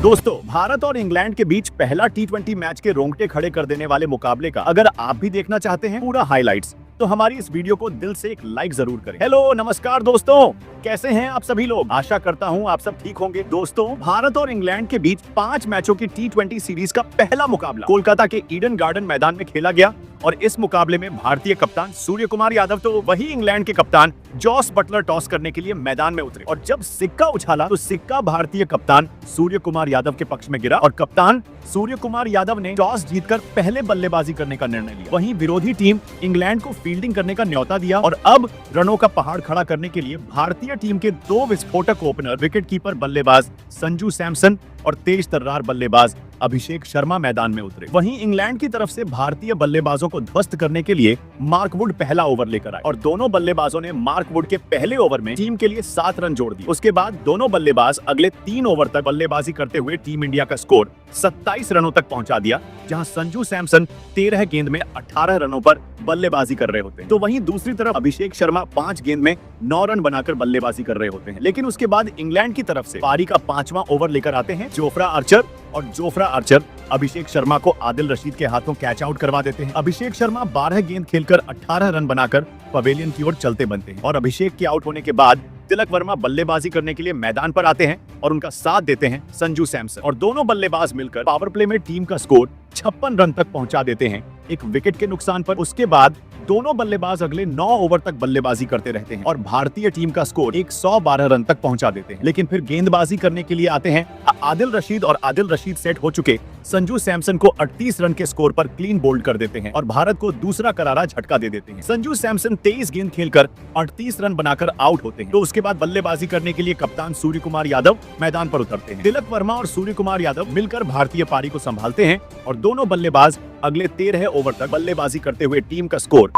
दोस्तों, भारत और इंग्लैंड के बीच पहला टी20 मैच के रोंगटे खड़े कर देने वाले मुकाबले का अगर आप भी देखना चाहते हैं पूरा हाइलाइट्स, तो हमारी इस वीडियो को दिल से एक लाइक जरूर करें। हेलो, नमस्कार दोस्तों, कैसे हैं आप सभी लोग? आशा करता हूं आप सब ठीक होंगे। दोस्तों, भारत और इंग्लैंड के बीच 5 मैचों की टी20 सीरीज का पहला मुकाबला कोलकाता के ईडन गार्डन मैदान में खेला गया और इस मुकाबले में भारतीय कप्तान सूर्य कुमार यादव तो वही इंग्लैंड के कप्तान जॉस बटलर टॉस करने के लिए मैदान में उतरे और जब सिक्का उछाला तो सिक्का भारतीय कप्तान सूर्य कुमार यादव के पक्ष में गिरा और कप्तान सूर्य कुमार यादव ने टॉस जीतकर पहले बल्लेबाजी करने का निर्णय लिया। वहीं विरोधी टीम इंग्लैंड को फील्डिंग करने का न्योता दिया और अब रनों का पहाड़ खड़ा करने के लिए भारतीय टीम के 2 विस्फोटक ओपनर विकेट कीपर बल्लेबाज संजू सैमसन और तेज तर्रार बल्लेबाज अभिषेक शर्मा मैदान में उतरे। वहीं इंग्लैंड की तरफ से भारतीय बल्लेबाजों को ध्वस्त करने के लिए मार्क वुड पहला ओवर लेकर आए और दोनों बल्लेबाजों ने मार्क वुड के पहले ओवर में टीम के लिए 7 रन जोड़ दिए। उसके बाद दोनों बल्लेबाज अगले 3 ओवर तक बल्लेबाजी करते हुए टीम इंडिया का स्कोर 27 रनों तक पहुंचा दिया, जहां संजू सैमसन 13 गेंद में 18 रनों पर बल्लेबाजी कर रहे होते हैं। तो वहीं दूसरी तरफ अभिषेक शर्मा 5 गेंद में 9 रन बनाकर बल्लेबाजी कर रहे होते हैं। लेकिन उसके बाद इंग्लैंड की तरफ से पारी का 5वां ओवर लेकर आते हैं जोफ्रा आर्चर और जोफ्रा आर्चर अभिषेक शर्मा को आदिल रशीद के हाथों कैच आउट करवा देते हैं। अभिषेक शर्मा 12 गेंद खेलकर 18 रन बनाकर पवेलियन की ओर चलते बनते हैं और अभिषेक के आउट होने के बाद तिलक वर्मा बल्लेबाजी करने के लिए मैदान पर आते हैं और उनका साथ देते हैं संजू सैमसन और दोनों बल्लेबाज मिलकर पावर प्ले में टीम का स्कोर 56 रन तक पहुंचा देते हैं, एक विकेट के नुकसान पर। उसके बाद दोनों बल्लेबाज अगले 9 ओवर तक बल्लेबाजी करते रहते हैं और भारतीय टीम का स्कोर 112 रन तक पहुंचा देते हैं। लेकिन फिर गेंदबाजी करने के लिए आते हैं आदिल रशीद और आदिल रशीद सेट हो चुके संजू सैमसन को 38 रन के स्कोर पर क्लीन बोल्ड कर देते हैं और भारत को दूसरा करारा झटका दे देते हैं। संजू सैमसन 23 गेंद खेलकर 38 रन बनाकर आउट होते हैं। तो उसके बाद बल्लेबाजी करने के लिए कप्तान सूर्य कुमार यादव मैदान पर उतरते हैं। तिलक वर्मा और सूर्य कुमार यादव मिलकर भारतीय पारी को संभालते हैं और दोनों बल्लेबाज अगले 13 ओवर तक बल्लेबाजी करते हुए टीम का स्कोर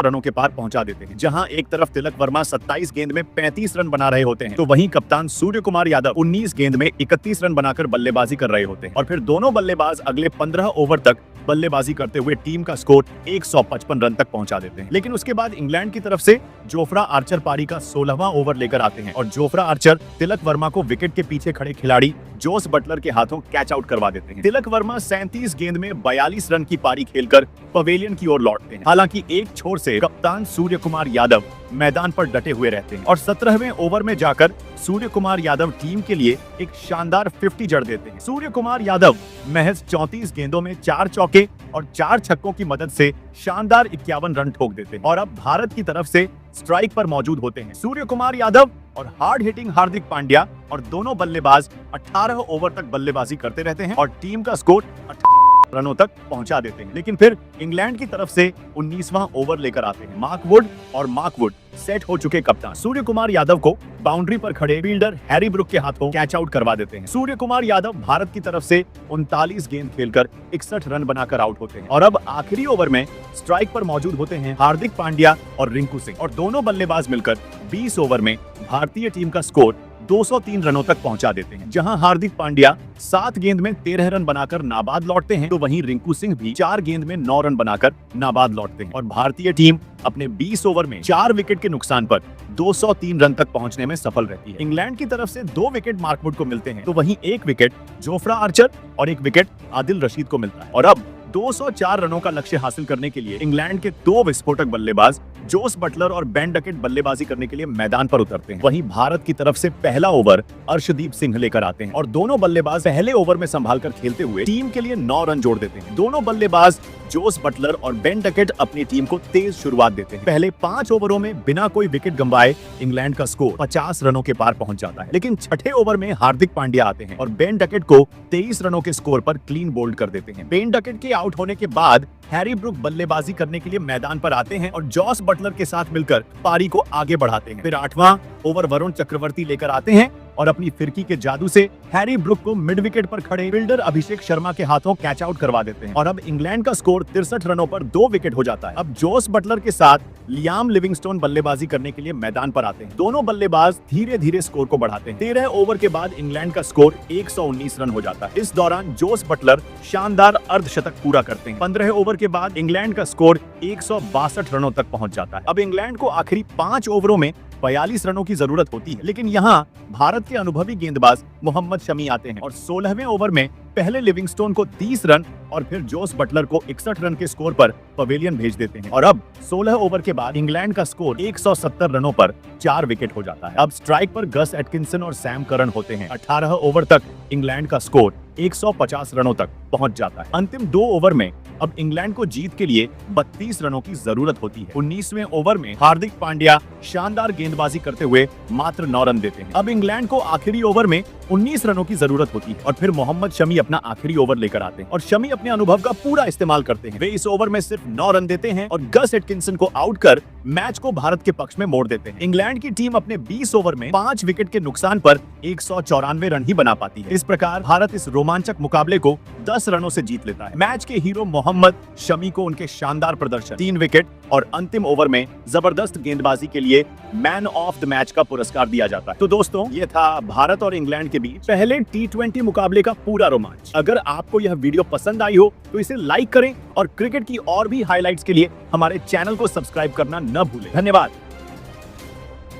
रनों के पार पहुंचा देते हैं। जहां एक तरफ तिलक वर्मा 27 गेंद में 35 रन बना रहे होते हैं, तो वहीं कप्तान सूर्य कुमार यादव 19 गेंद में 31 रन बनाकर बल्लेबाजी कर रहे होते हैं और फिर दोनों बल्लेबाज अगले 15 ओवर तक बल्लेबाजी करते हुए टीम का स्कोर 155 रन तक पहुंचा देते हैं। लेकिन उसके बाद इंग्लैंड की तरफ से जोफ्रा आर्चर पारी का 16वां ओवर लेकर आते हैं और जोफ्रा आर्चर तिलक वर्मा को विकेट के पीछे खड़े खिलाड़ी जोस बटलर के हाथों कैच आउट करवा देते हैं। तिलक वर्मा 37 गेंद में 42 रन की पारी खेलकर पवेलियन की ओर लौटते हैं। हालांकि एक छोर से कप्तान सूर्य कुमार यादव मैदान पर डटे हुए रहते हैं और 17वें ओवर में जाकर सूर्य कुमार यादव टीम के लिए एक शानदार 50 जड़ देते हैं। सूर्य कुमार यादव महज 34 गेंदों में 4 चौके और 4 छक्कों की मदद से शानदार 51 रन ठोक देते हैं और अब भारत की तरफ से स्ट्राइक पर मौजूद होते हैं सूर्य कुमार यादव और हार्ड हिटिंग हार्दिक पांड्या और दोनों बल्लेबाज 18 ओवर तक बल्लेबाजी करते रहते हैं और टीम का स्कोर 18 रनों तक पहुंचा देते हैं। लेकिन फिर इंग्लैंड की तरफ से 19वां ओवर लेकर आते हैं मार्क वुड और मार्क वुड सेट हो चुके कप्तान सूर्य कुमार यादव को बाउंड्री पर खड़े फील्डर हैरी ब्रुक के हाथों कैच आउट करवा देते हैं। सूर्य कुमार यादव भारत की तरफ से 39 गेंद खेलकर 61 रन बनाकर आउट होते हैं और अब आखिरी ओवर में स्ट्राइक पर मौजूद होते हैं हार्दिक पांड्या और रिंकू सिंह और दोनों बल्लेबाज मिलकर 20 ओवर में भारतीय टीम का स्कोर 203 रनों तक पहुंचा देते हैं। जहां हार्दिक पांड्या 7 गेंद में 13 रन बनाकर नाबाद लौटते हैं, तो वहीं रिंकू सिंह भी 4 गेंद में 9 रन बनाकर नाबाद लौटते हैं और भारतीय टीम अपने 20 ओवर में 4 विकेट के नुकसान पर 203 रन तक पहुंचने में सफल रहती है। इंग्लैंड की तरफ से 2 विकेट मार्क वुड को मिलते हैं, तो वहीं 1 विकेट जोफ्रा आर्चर और 1 विकेट आदिल रशीद को मिलता है और अब 204 रनों का लक्ष्य हासिल करने के लिए इंग्लैंड के 2 विस्फोटक बल्लेबाज जोस बटलर और बेन डकेट बल्लेबाजी करने के लिए मैदान पर उतरते हैं। वहीं भारत की तरफ से पहला ओवर अर्शदीप सिंह लेकर आते हैं और दोनों बल्लेबाज पहले ओवर में संभालकर खेलते हुए टीम के लिए 9 रन जोड़ देते हैं। दोनों बल्लेबाज जोस बटलर और बेन डकेट अपनी टीम को तेज शुरुआत देते हैं। पहले 5 ओवरों में बिना कोई विकेट गंवाए इंग्लैंड का स्कोर 50 रनों के पार पहुंच जाता है। लेकिन छठे ओवर में हार्दिक पांड्या आते हैं और बेन डकेट को 23 रनों के स्कोर पर क्लीन बोल्ड कर देते हैं। बेन डकेट के आउट होने के बाद हैरी ब्रुक बल्लेबाजी करने के लिए मैदान पर आते हैं और जॉस बटलर के साथ मिलकर पारी को आगे बढ़ाते हैं। फिर 8वां ओवर वरुण चक्रवर्ती लेकर आते हैं और अपनी फिरकी के जादू से हैरी ब्रुक को मिड विकेट पर खड़े फील्डर अभिषेक शर्मा के हाथों कैच आउट करवा देते हैं और अब इंग्लैंड का स्कोर 63 रनों पर 2 विकेट हो जाता है। अब जोस बटलर के साथ लियाम लिविंगस्टोन बल्लेबाजी करने के लिए मैदान पर आते हैं। दोनों बल्लेबाज धीरे धीरे स्कोर को बढ़ाते हैं। 13 ओवर के बाद इंग्लैंड का स्कोर 119 रन हो जाता है। इस दौरान जोस बटलर शानदार अर्धशतक पूरा करते हैं। 15 ओवर के बाद इंग्लैंड का स्कोर 162 रनों तक पहुंच जाता है। अब इंग्लैंड को आखिरी 5 ओवरों में 42 रनों की जरूरत होती है। लेकिन यहाँ भारत के अनुभवी गेंदबाज मोहम्मद शमी आते हैं और 16वें ओवर में पहले लिविंगस्टोन को 30 रन और फिर जोस बटलर को 61 रन के स्कोर पर पवेलियन भेज देते हैं। और अब 16 ओवर के बाद इंग्लैंड का स्कोर 170 रनों पर 4 विकेट हो जाता है। अब स्ट्राइक पर गस एटकिंसन और सैम करन होते हैं। 18 ओवर तक इंग्लैंड का स्कोर 150 रनों तक पहुंच जाता है। अंतिम 2 ओवर में अब इंग्लैंड को जीत के लिए 32 रनों की जरूरत होती है। 19वें ओवर में हार्दिक पांड्या शानदार गेंदबाजी करते हुए मात्र 9 रन देते हैं। अब इंग्लैंड को आखिरी ओवर में 19 रनों की जरूरत होती है और फिर मोहम्मद शमी अपना आखिरी ओवर लेकर आते हैं और शमी अपने अनुभव का पूरा इस्तेमाल करते हैं। वे इस ओवर में सिर्फ 9 रन देते हैं और गस एटकिंसन को आउट कर मैच को भारत के पक्ष में मोड़ देते हैं। इंग्लैंड की टीम अपने 20 ओवर में 5 विकेट के नुकसान पर 194 रन ही बना पाती है। इस प्रकार भारत इस रोमांचक मुकाबले को 10 रनों से जीत लेता है। मैच के हीरो मोहम्मद शमी को उनके शानदार प्रदर्शन, 3 विकेट और अंतिम ओवर में जबरदस्त गेंदबाजी के लिए मैन ऑफ द मैच का पुरस्कार दिया जाता है। तो दोस्तों, ये था भारत और इंग्लैंड के बीच पहले T20 मुकाबले का पूरा रोमांच। अगर आपको यह वीडियो पसंद आई हो तो इसे लाइक करें और क्रिकेट की और भी हाइलाइट्स के लिए हमारे चैनल को सब्सक्राइब करना न भूलें। धन्यवाद।